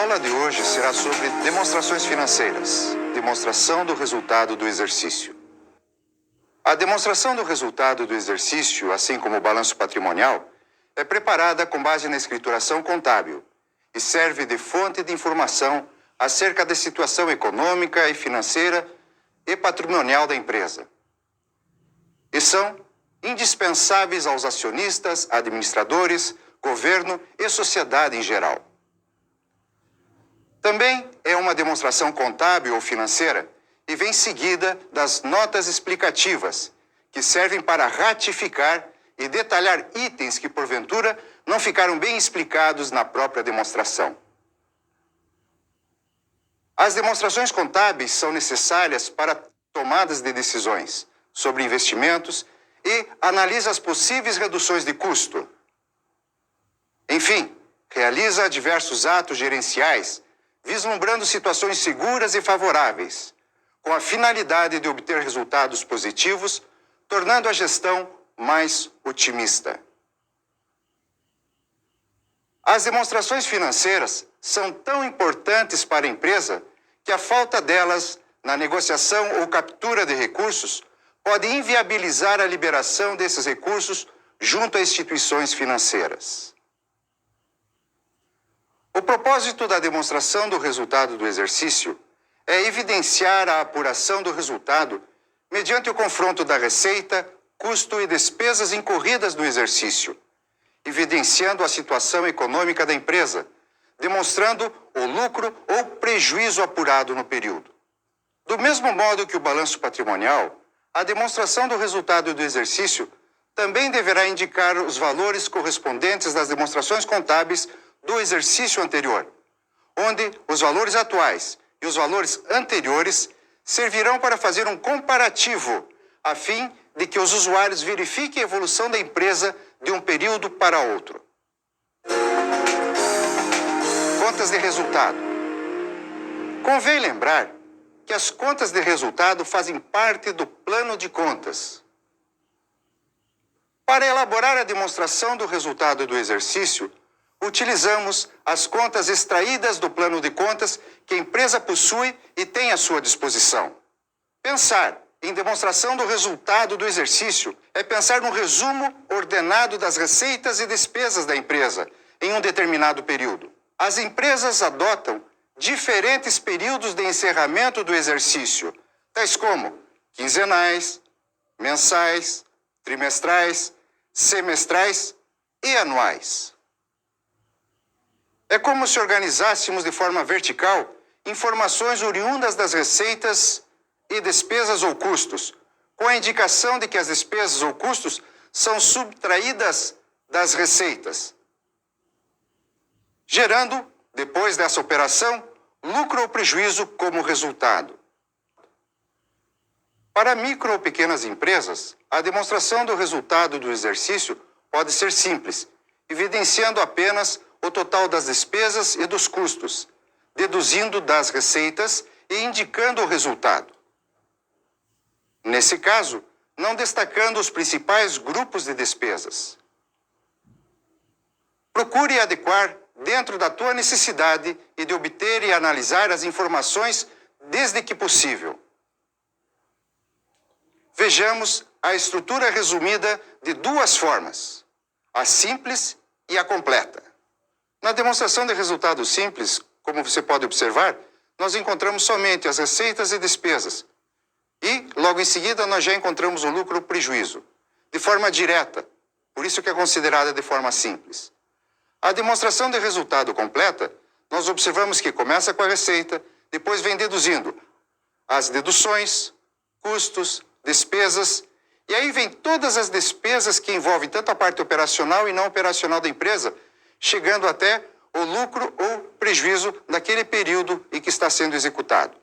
aula de hoje será sobre demonstrações financeiras, demonstração do resultado do exercício. A demonstração do resultado do exercício, assim como o balanço patrimonial, é preparada com base na escrituração contábil e serve de fonte de informação acerca da situação econômica e financeira e patrimonial da empresa. E são indispensáveis aos acionistas, administradores, governo e sociedade em geral. Também é uma demonstração contábil ou financeira e vem seguida das notas explicativas, que servem para ratificar e detalhar itens que, porventura, não ficaram bem explicados na própria demonstração. As demonstrações contábeis são necessárias para tomadas de decisões sobre investimentos e analisa as possíveis reduções de custo. Enfim, realiza diversos atos gerenciais, vislumbrando situações seguras e favoráveis, com a finalidade de obter resultados positivos, tornando a gestão mais otimista. As demonstrações financeiras são tão importantes para a empresa que a falta delas na negociação ou captura de recursos pode inviabilizar a liberação desses recursos junto a instituições financeiras. O propósito da demonstração do resultado do exercício é evidenciar a apuração do resultado mediante o confronto da receita, custo e despesas incorridas no exercício, evidenciando a situação econômica da empresa, demonstrando o lucro ou prejuízo apurado no período. Do mesmo modo que o balanço patrimonial, a demonstração do resultado do exercício também deverá indicar os valores correspondentes das demonstrações contábeis do exercício anterior, onde os valores atuais e os valores anteriores servirão para fazer um comparativo, a fim de que os usuários verifiquem a evolução da empresa de um período para outro. Contas de resultado. Convém lembrar que as contas de resultado fazem parte do plano de contas. Para elaborar a demonstração do resultado do exercício, utilizamos as contas extraídas do plano de contas que a empresa possui e tem à sua disposição. Pensar em demonstração do resultado do exercício é pensar no resumo ordenado das receitas e despesas da empresa em um determinado período. As empresas adotam diferentes períodos de encerramento do exercício, tais como quinzenais, mensais, trimestrais, semestrais e anuais. É como se organizássemos de forma vertical informações oriundas das receitas e despesas ou custos, com a indicação de que as despesas ou custos são subtraídas das receitas, gerando, depois dessa operação, lucro ou prejuízo como resultado. Para micro ou pequenas empresas, a demonstração do resultado do exercício pode ser simples, evidenciando apenas o total das despesas e dos custos, deduzindo das receitas e indicando o resultado. Nesse caso, não destacando os principais grupos de despesas. Procure adequar dentro da tua necessidade e de obter e analisar as informações desde que possível. Vejamos a estrutura resumida de duas formas, a simples e a completa. Na demonstração de resultado simples, como você pode observar, nós encontramos somente as receitas e despesas. E, logo em seguida, nós já encontramos o lucro ou prejuízo, de forma direta, por isso que é considerada de forma simples. A demonstração de resultado completa, nós observamos que começa com a receita, depois vem deduzindo as deduções, custos, despesas, e aí vem todas as despesas que envolvem tanto a parte operacional e não operacional da empresa, chegando até o lucro ou prejuízo daquele período em que está sendo executado.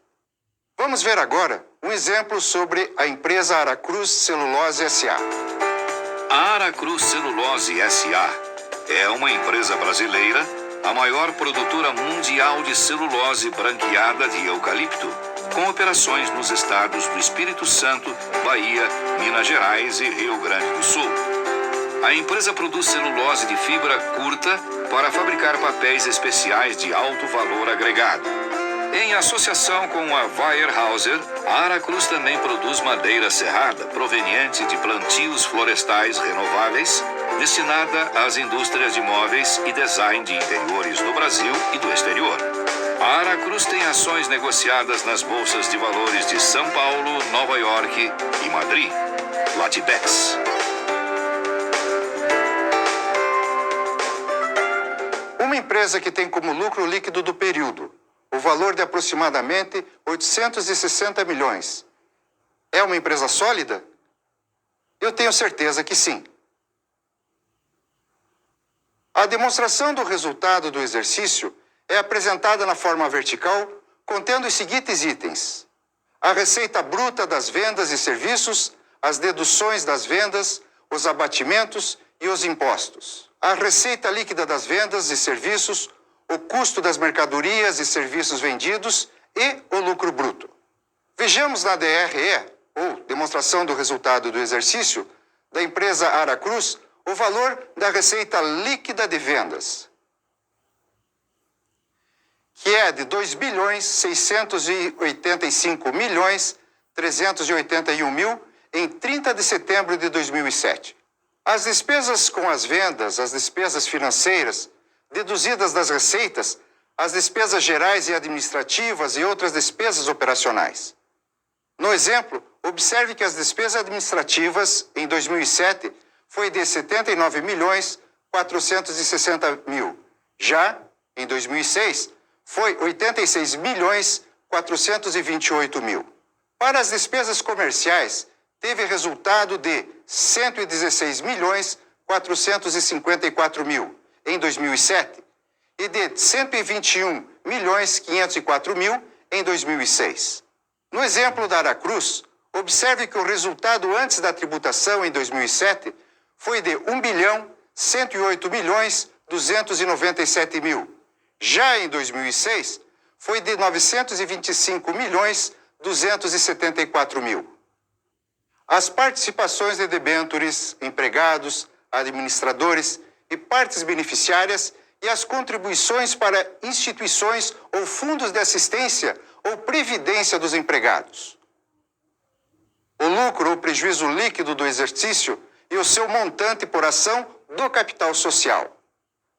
Vamos ver agora um exemplo sobre a empresa Aracruz Celulose S.A. A Aracruz Celulose S.A. é uma empresa brasileira, a maior produtora mundial de celulose branqueada de eucalipto, com operações nos estados do Espírito Santo, Bahia, Minas Gerais e Rio Grande do Sul. A empresa produz celulose de fibra curta para fabricar papéis especiais de alto valor agregado. Em associação com a Weyerhaeuser, a Aracruz também produz madeira serrada, proveniente de plantios florestais renováveis, destinada às indústrias de móveis e design de interiores do Brasil e do exterior. A Aracruz tem ações negociadas nas bolsas de valores de São Paulo, Nova York e Madrid. Latibex. Uma empresa que tem como lucro líquido do período o valor de aproximadamente 860 milhões. É uma empresa sólida? Eu tenho certeza que sim. A demonstração do resultado do exercício é apresentada na forma vertical, contendo os seguintes itens: a receita bruta das vendas e serviços, as deduções das vendas, os abatimentos e os impostos. A receita líquida das vendas e serviços, o custo das mercadorias e serviços vendidos e o lucro bruto. Vejamos na DRE, ou demonstração do resultado do exercício, da empresa Aracruz, o valor da receita líquida de vendas, que é de 2.685.381.000 em 30 de setembro de 2007. As despesas com as vendas, as despesas financeiras, deduzidas das receitas, as despesas gerais e administrativas e outras despesas operacionais. No exemplo, observe que as despesas administrativas em 2007 foi de 79.460.000. Já em 2006, foi 86.428.000. Para as despesas comerciais, teve resultado de 116.454.000 em 2007 e de 121.504.000 em 2006. No exemplo da Aracruz, observe que o resultado antes da tributação em 2007 foi de 1.108.297.000. Já em 2006, foi de 925.274.000. As participações de debêntures, empregados, administradores e partes beneficiárias e as contribuições para instituições ou fundos de assistência ou previdência dos empregados. O lucro ou prejuízo líquido do exercício e o seu montante por ação do capital social.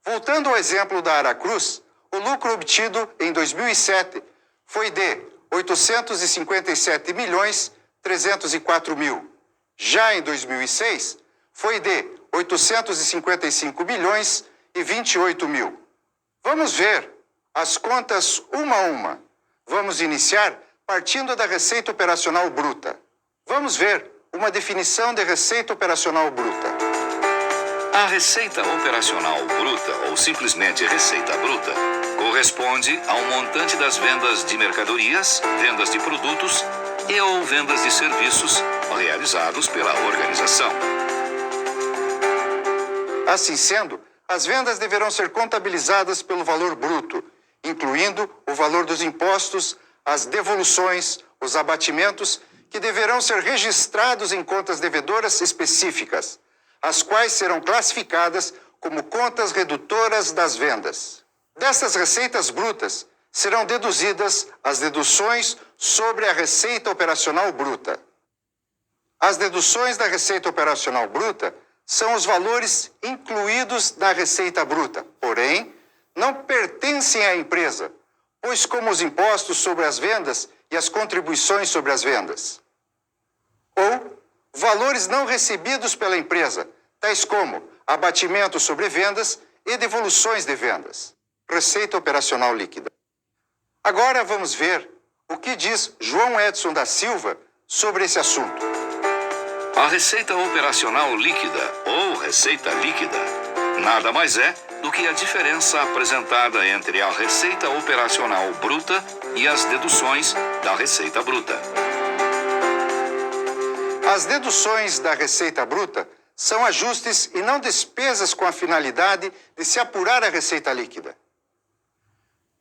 Voltando ao exemplo da Aracruz, o lucro obtido em 2007 foi de 857.304.000. Já em 2006, foi de 855.028.000. Vamos ver as contas uma a uma. Vamos iniciar partindo da receita operacional bruta. Vamos ver uma definição de receita operacional bruta. A receita operacional bruta, ou simplesmente receita bruta, corresponde ao montante das vendas de mercadorias, vendas de produtos e ou vendas de serviços realizados pela organização. Assim sendo, as vendas deverão ser contabilizadas pelo valor bruto, incluindo o valor dos impostos, as devoluções, os abatimentos, que deverão ser registrados em contas devedoras específicas, as quais serão classificadas como contas redutoras das vendas. Dessas receitas brutas, serão deduzidas as deduções sobre a receita operacional bruta. As deduções da receita operacional bruta são os valores incluídos na receita bruta, porém, não pertencem à empresa, pois como os impostos sobre as vendas e as contribuições sobre as vendas. Ou valores não recebidos pela empresa, tais como abatimento sobre vendas e devoluções de vendas. Receita operacional líquida. Agora vamos ver o que diz João Edson da Silva sobre esse assunto. A receita operacional líquida, ou receita líquida, nada mais é do que a diferença apresentada entre a receita operacional bruta e as deduções da receita bruta. As deduções da receita bruta são ajustes e não despesas com a finalidade de se apurar a receita líquida.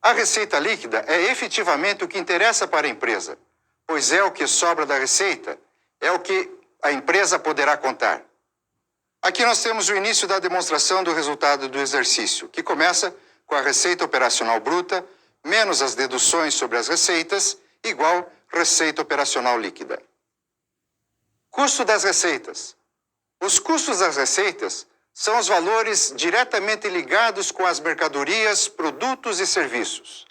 A receita líquida é efetivamente o que interessa para a empresa, pois é o que sobra da receita, é o que a empresa poderá contar. Aqui nós temos o início da demonstração do resultado do exercício, que começa com a receita operacional bruta menos as deduções sobre as receitas, igual receita operacional líquida. Custo das receitas. Os custos das receitas são os valores diretamente ligados com as mercadorias, produtos e serviços.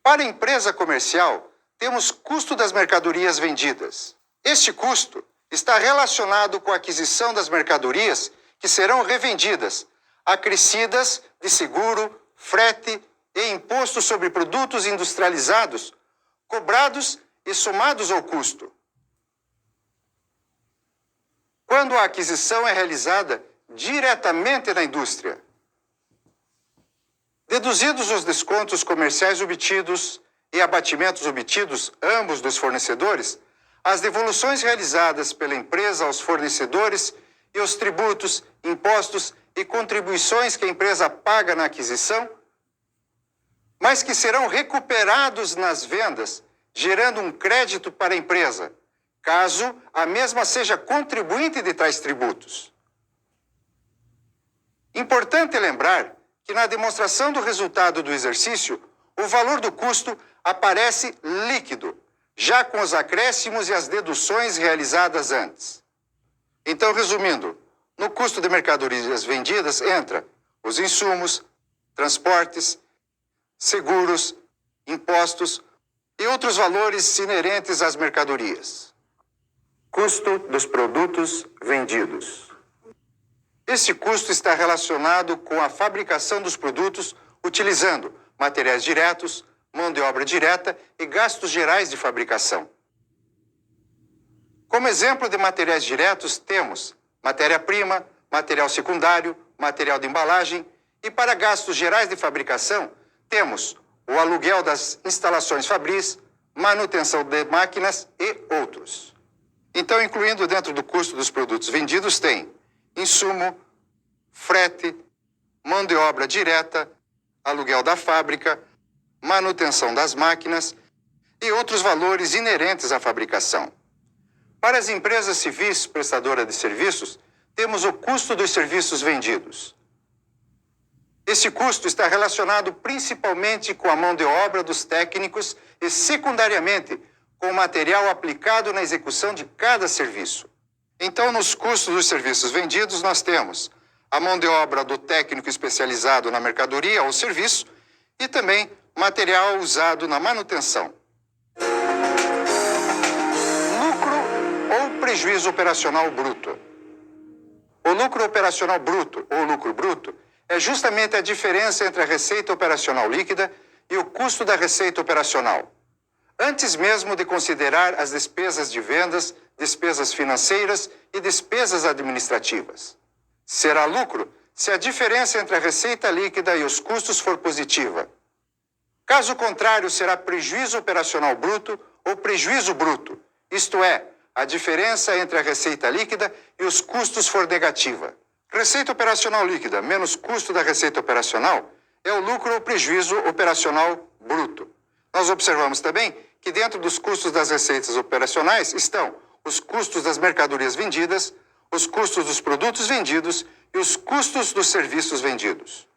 Para a empresa comercial, temos custo das mercadorias vendidas. Este custo está relacionado com a aquisição das mercadorias que serão revendidas, acrescidas de seguro, frete e imposto sobre produtos industrializados, cobrados e somados ao custo. Quando a aquisição é realizada diretamente na indústria. Deduzidos os descontos comerciais obtidos e abatimentos obtidos, ambos dos fornecedores, as devoluções realizadas pela empresa aos fornecedores e os tributos, impostos e contribuições que a empresa paga na aquisição, mas que serão recuperados nas vendas, gerando um crédito para a empresa, caso a mesma seja contribuinte de tais tributos. Importante lembrar que na demonstração do resultado do exercício, o valor do custo aparece líquido, já com os acréscimos e as deduções realizadas antes. Então, resumindo, no custo de mercadorias vendidas entra os insumos, transportes, seguros, impostos e outros valores inerentes às mercadorias. Custo dos produtos vendidos. Esse custo está relacionado com a fabricação dos produtos utilizando materiais diretos, mão de obra direta e gastos gerais de fabricação. Como exemplo de materiais diretos, temos matéria-prima, material secundário, material de embalagem e para gastos gerais de fabricação, temos o aluguel das instalações fabris, manutenção de máquinas e outros. Então, incluindo dentro do custo dos produtos vendidos, tem insumo, frete, mão de obra direta, aluguel da fábrica, manutenção das máquinas e outros valores inerentes à fabricação. Para as empresas civis prestadoras de serviços, temos o custo dos serviços vendidos. Esse custo está relacionado principalmente com a mão de obra dos técnicos e, secundariamente, com o material aplicado na execução de cada serviço. Então, nos custos dos serviços vendidos, nós temos a mão de obra do técnico especializado na mercadoria ou serviço e também material usado na manutenção. Lucro ou prejuízo operacional bruto. O lucro operacional bruto ou lucro bruto é justamente a diferença entre a receita operacional líquida e o custo da receita operacional, antes mesmo de considerar as despesas de vendas, despesas financeiras e despesas administrativas. Será lucro se a diferença entre a receita líquida e os custos for positiva. Caso contrário, será prejuízo operacional bruto ou prejuízo bruto, isto é, a diferença entre a receita líquida e os custos for negativa. Receita operacional líquida menos custo da receita operacional é o lucro ou prejuízo operacional bruto. Nós observamos também que dentro dos custos das receitas operacionais estão os custos das mercadorias vendidas, os custos dos produtos vendidos e os custos dos serviços vendidos.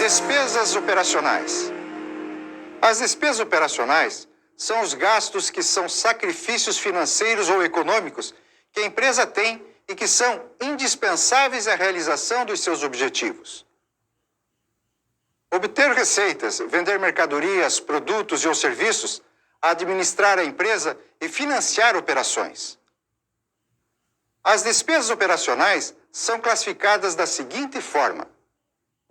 Despesas operacionais. As despesas operacionais são os gastos que são sacrifícios financeiros ou econômicos que a empresa tem e que são indispensáveis à realização dos seus objetivos. Obter receitas, vender mercadorias, produtos ou serviços, administrar a empresa e financiar operações. As despesas operacionais são classificadas da seguinte forma.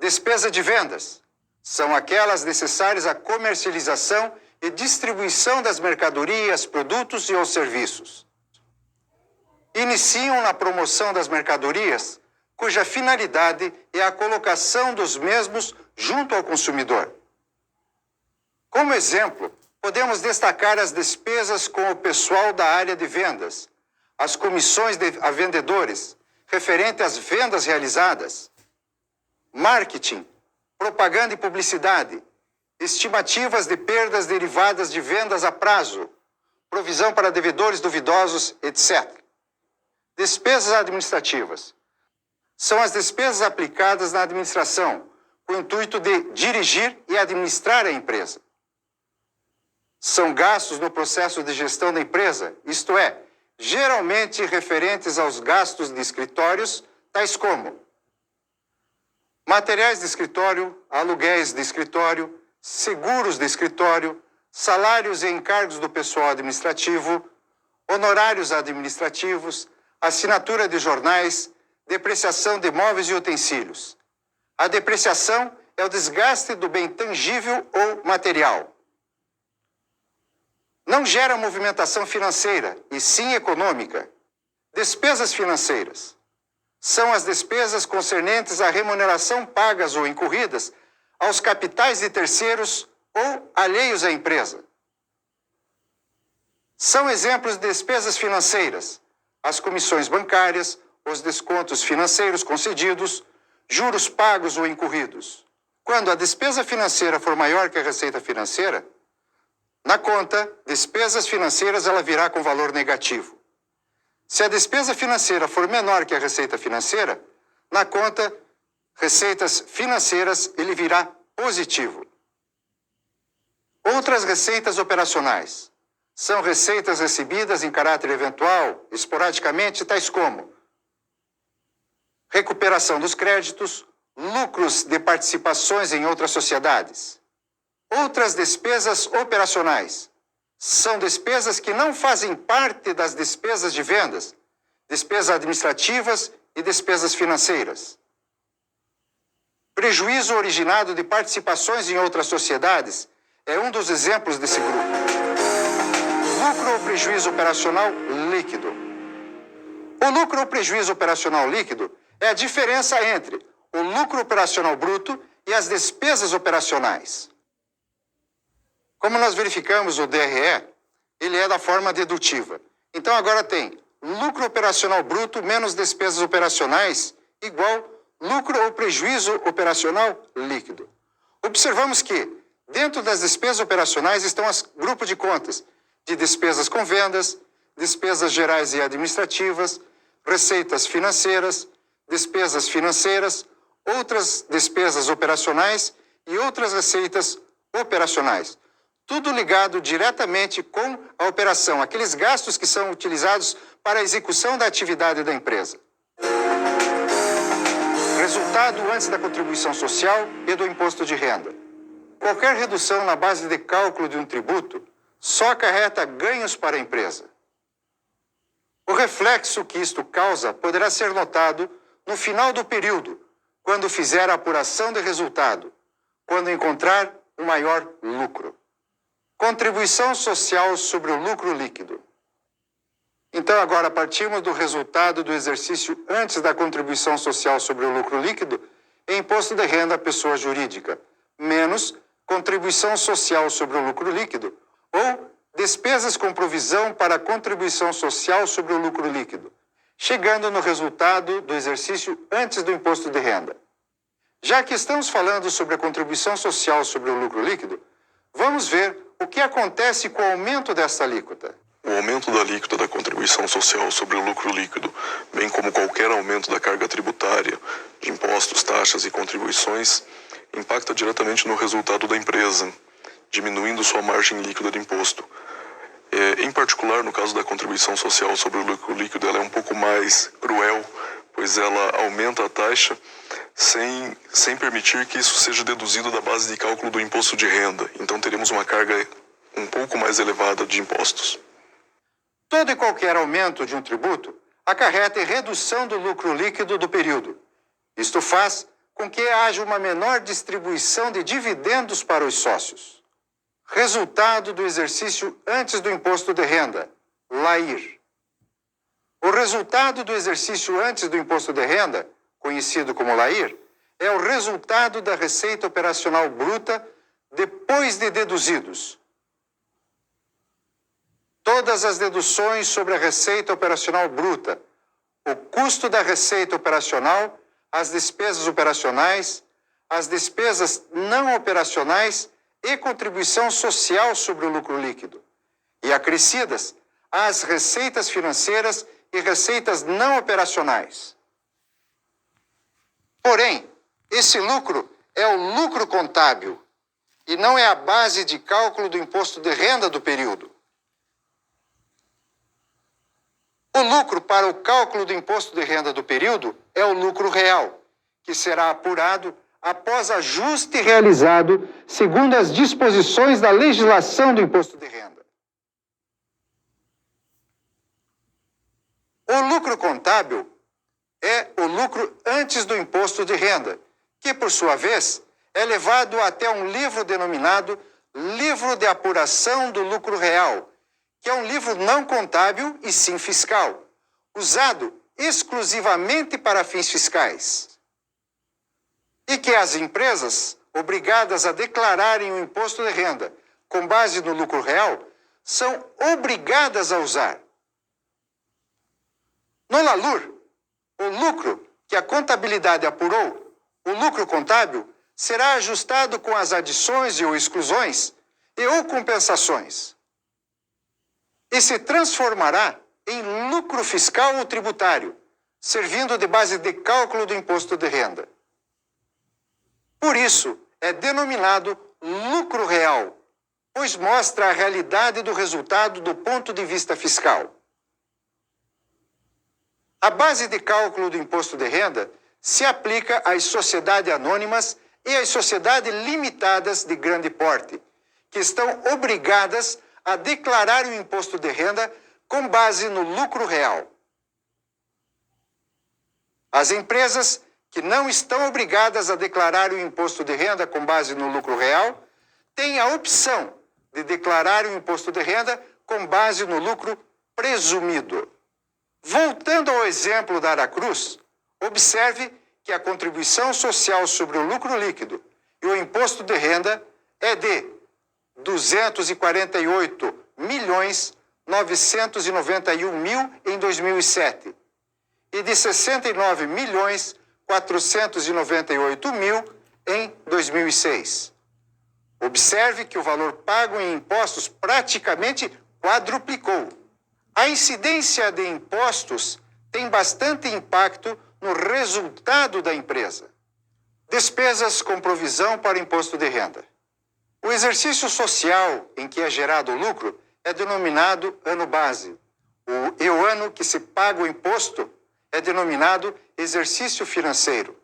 Despesa de vendas são aquelas necessárias à comercialização e distribuição das mercadorias, produtos e ou serviços. Iniciam na promoção das mercadorias, cuja finalidade é a colocação dos mesmos junto ao consumidor. Como exemplo, podemos destacar as despesas com o pessoal da área de vendas, as comissões a vendedores, referente às vendas realizadas, marketing, propaganda e publicidade, estimativas de perdas derivadas de vendas a prazo, provisão para devedores duvidosos, etc. Despesas administrativas. São as despesas aplicadas na administração, com o intuito de dirigir e administrar a empresa. São gastos no processo de gestão da empresa, isto é, geralmente referentes aos gastos de escritórios, tais como materiais de escritório, aluguéis de escritório, seguros de escritório, salários e encargos do pessoal administrativo, honorários administrativos, assinatura de jornais, depreciação de móveis e utensílios. A depreciação é o desgaste do bem tangível ou material. Não gera movimentação financeira, e sim econômica. Despesas financeiras. São as despesas concernentes à remuneração pagas ou incorridas aos capitais de terceiros ou alheios à empresa. São exemplos de despesas financeiras: as comissões bancárias, os descontos financeiros concedidos, juros pagos ou incorridos. Quando a despesa financeira for maior que a receita financeira, na conta, despesas financeiras, ela virá com valor negativo. Se a despesa financeira for menor que a receita financeira, na conta, receitas financeiras, ele virá positivo. Outras receitas operacionais são receitas recebidas em caráter eventual, esporadicamente, tais como recuperação dos créditos, lucros de participações em outras sociedades. Outras despesas operacionais são despesas que não fazem parte das despesas de vendas, despesas administrativas e despesas financeiras. Prejuízo originado de participações em outras sociedades é um dos exemplos desse grupo. Lucro ou prejuízo operacional líquido. O lucro ou prejuízo operacional líquido é a diferença entre o lucro operacional bruto e as despesas operacionais. Como nós verificamos o DRE, ele é da forma dedutiva. Então agora tem lucro operacional bruto menos despesas operacionais igual lucro ou prejuízo operacional líquido. Observamos que dentro das despesas operacionais estão os grupos de contas de despesas com vendas, despesas gerais e administrativas, receitas financeiras, despesas financeiras, outras despesas operacionais e outras receitas operacionais. Tudo ligado diretamente com a operação, aqueles gastos que são utilizados para a execução da atividade da empresa. Resultado antes da contribuição social e do imposto de renda. Qualquer redução na base de cálculo de um tributo só acarreta ganhos para a empresa. O reflexo que isto causa poderá ser notado no final do período, quando fizer a apuração de resultado, quando encontrar um maior lucro. Contribuição social sobre o lucro líquido. Então, agora partimos do resultado do exercício antes da contribuição social sobre o lucro líquido e imposto de renda à pessoa jurídica, menos contribuição social sobre o lucro líquido ou despesas com provisão para contribuição social sobre o lucro líquido, chegando no resultado do exercício antes do imposto de renda. Já que estamos falando sobre a contribuição social sobre o lucro líquido, vamos ver o que acontece com o aumento dessa alíquota. O aumento da alíquota da contribuição social sobre o lucro líquido, bem como qualquer aumento da carga tributária, de impostos, taxas e contribuições, impacta diretamente no resultado da empresa, diminuindo sua margem líquida de imposto. Em particular, no caso da contribuição social sobre o lucro líquido, ela é um pouco mais cruel, pois ela aumenta a taxa sem permitir que isso seja deduzido da base de cálculo do imposto de renda. Então teremos uma carga um pouco mais elevada de impostos. Todo e qualquer aumento de um tributo acarreta em redução do lucro líquido do período. Isto faz com que haja uma menor distribuição de dividendos para os sócios. Resultado do exercício antes do imposto de renda, LAIR. O resultado do exercício antes do imposto de renda, conhecido como LAIR, é o resultado da receita operacional bruta depois de deduzidos todas as deduções sobre a receita operacional bruta, o custo da receita operacional, as despesas operacionais, as despesas não operacionais e contribuição social sobre o lucro líquido, e acrescidas às receitas financeiras e receitas não operacionais. Porém, esse lucro é o lucro contábil e não é a base de cálculo do imposto de renda do período. O lucro para o cálculo do imposto de renda do período é o lucro real, que será apurado após ajuste realizado segundo as disposições da legislação do imposto de renda. O lucro contábil é o lucro antes do imposto de renda, que, por sua vez, é levado até um livro denominado Livro de Apuração do Lucro Real, que é um livro não contábil e sim fiscal, usado exclusivamente para fins fiscais. E que as empresas, obrigadas a declararem o imposto de renda com base no lucro real, são obrigadas a usar. No LALUR, o lucro que a contabilidade apurou, o lucro contábil, será ajustado com as adições e ou exclusões e ou compensações. E se transformará em lucro fiscal ou tributário, servindo de base de cálculo do imposto de renda. Por isso, é denominado lucro real, pois mostra a realidade do resultado do ponto de vista fiscal. A base de cálculo do imposto de renda se aplica às sociedades anônimas e às sociedades limitadas de grande porte, que estão obrigadas a declarar o imposto de renda com base no lucro real. As empresas que não estão obrigadas a declarar o imposto de renda com base no lucro real têm a opção de declarar o imposto de renda com base no lucro presumido. Voltando ao exemplo da Aracruz, observe que a contribuição social sobre o lucro líquido e o imposto de renda é de 248.991.000 em 2007 e de 69.498.000 em 2006. Observe que o valor pago em impostos praticamente quadruplicou. A incidência de impostos tem bastante impacto no resultado da empresa. Despesas com provisão para imposto de renda. O exercício social em que é gerado o lucro é denominado ano base. E o ano que se paga o imposto é denominado exercício financeiro.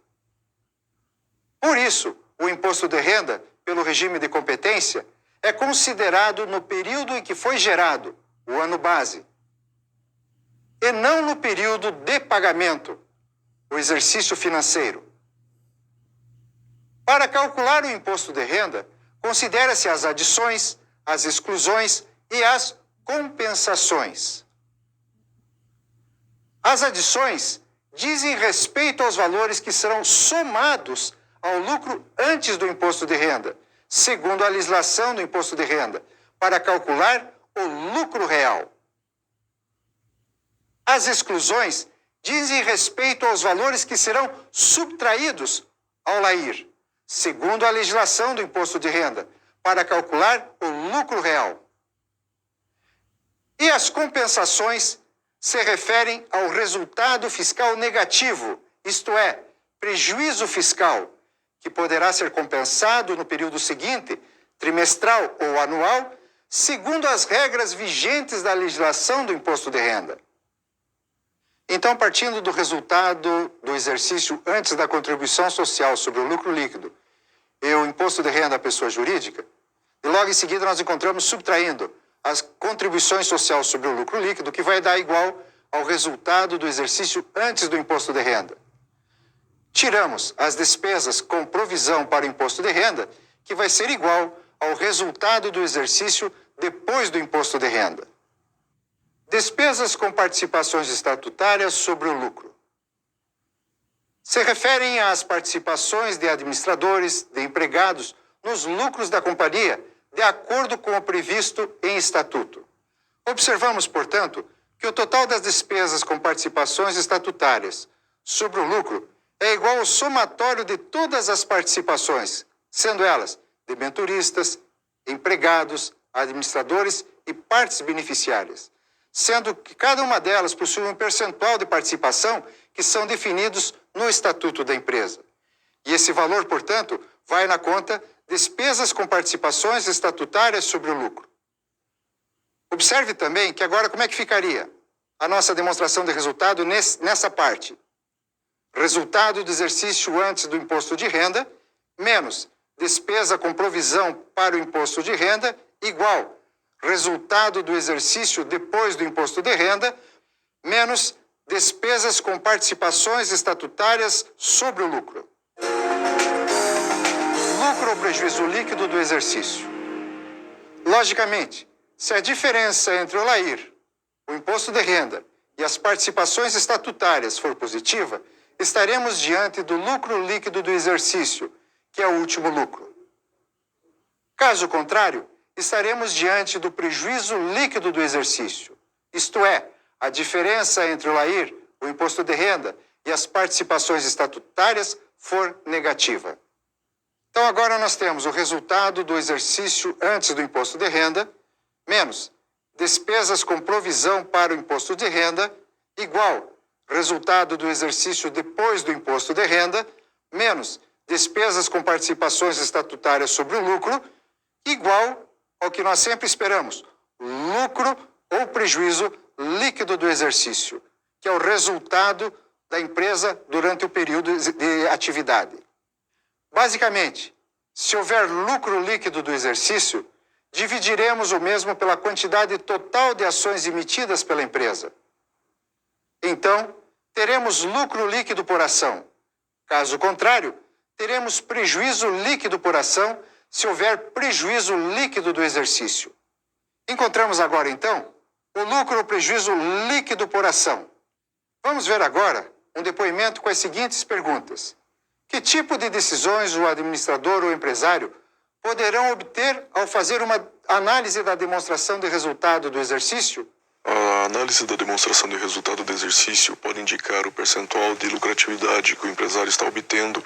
Por isso, o imposto de renda, pelo regime de competência, é considerado no período em que foi gerado, o ano base, e não no período de pagamento, o exercício financeiro. Para calcular o imposto de renda, considera-se as adições, as exclusões e as compensações. As adições dizem respeito aos valores que serão somados ao lucro antes do imposto de renda, segundo a legislação do imposto de renda, para calcular o lucro real. As exclusões dizem respeito aos valores que serão subtraídos ao LAIR, segundo a legislação do imposto de renda, para calcular o lucro real. E as compensações se referem ao resultado fiscal negativo, isto é, prejuízo fiscal, que poderá ser compensado no período seguinte, trimestral ou anual, segundo as regras vigentes da legislação do imposto de renda. Então, partindo do resultado do exercício antes da contribuição social sobre o lucro líquido e o imposto de renda à pessoa jurídica, e logo em seguida nós encontramos subtraindo as contribuições sociais sobre o lucro líquido, que vai dar igual ao resultado do exercício antes do imposto de renda. Tiramos as despesas com provisão para o imposto de renda, que vai ser igual ao resultado do exercício depois do imposto de renda. Despesas com participações estatutárias sobre o lucro. Se referem às participações de administradores, de empregados, nos lucros da companhia, de acordo com o previsto em estatuto. Observamos, portanto, que o total das despesas com participações estatutárias sobre o lucro é igual ao somatório de todas as participações, sendo elas debenturistas, empregados, administradores e partes beneficiárias, sendo que cada uma delas possui um percentual de participação que são definidos no Estatuto da empresa. E esse valor, portanto, vai na conta despesas com participações estatutárias sobre o lucro. Observe também que agora como é que ficaria a nossa demonstração de resultado nessa parte. Resultado do exercício antes do imposto de renda, menos despesa com provisão para o imposto de renda, igual resultado do exercício depois do imposto de renda, menos despesas com participações estatutárias sobre o lucro. Lucro ou prejuízo líquido do exercício. Logicamente, se a diferença entre o LAIR, o imposto de renda e as participações estatutárias for positiva, estaremos diante do lucro líquido do exercício, que é o último lucro. Caso contrário, estaremos diante do prejuízo líquido do exercício, isto é, a diferença entre o LAIR, o imposto de renda, e as participações estatutárias for negativa. Então agora nós temos o resultado do exercício antes do imposto de renda, menos despesas com provisão para o imposto de renda, igual resultado do exercício depois do imposto de renda, menos despesas com participações estatutárias sobre o lucro, igual ao que nós sempre esperamos, lucro ou prejuízo líquido do exercício, que é o resultado da empresa durante o período de atividade. Basicamente, se houver lucro líquido do exercício, dividiremos o mesmo pela quantidade total de ações emitidas pela empresa. Então, teremos lucro líquido por ação. Caso contrário, teremos prejuízo líquido por ação se houver prejuízo líquido do exercício. Encontramos agora, então, o lucro ou prejuízo líquido por ação. Vamos ver agora um depoimento com as seguintes perguntas. Que tipo de decisões o administrador ou empresário poderão obter ao fazer uma análise da demonstração de resultado do exercício? A análise da demonstração de resultado do exercício pode indicar o percentual de lucratividade que o empresário está obtendo,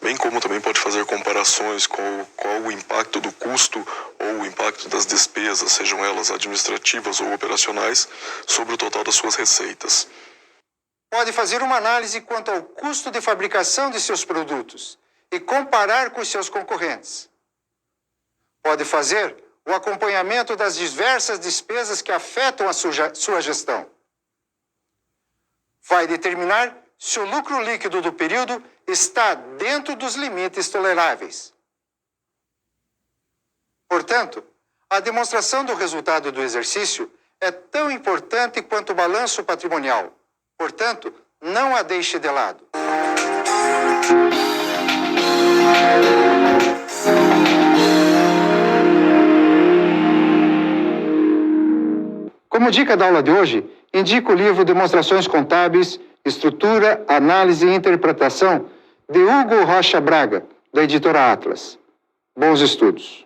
bem como também pode fazer comparações com qual o impacto do custo ou o impacto das despesas, sejam elas administrativas ou operacionais, sobre o total das suas receitas. Pode fazer uma análise quanto ao custo de fabricação de seus produtos e comparar com os seus concorrentes. Pode fazer o acompanhamento das diversas despesas que afetam a sua gestão. Vai determinar se o lucro líquido do período está dentro dos limites toleráveis. Portanto, a demonstração do resultado do exercício é tão importante quanto o balanço patrimonial. Portanto, não a deixe de lado. Como dica da aula de hoje, indico o livro Demonstrações Contábeis, Estrutura, Análise e Interpretação, de Hugo Rocha Braga, da editora Atlas. Bons estudos.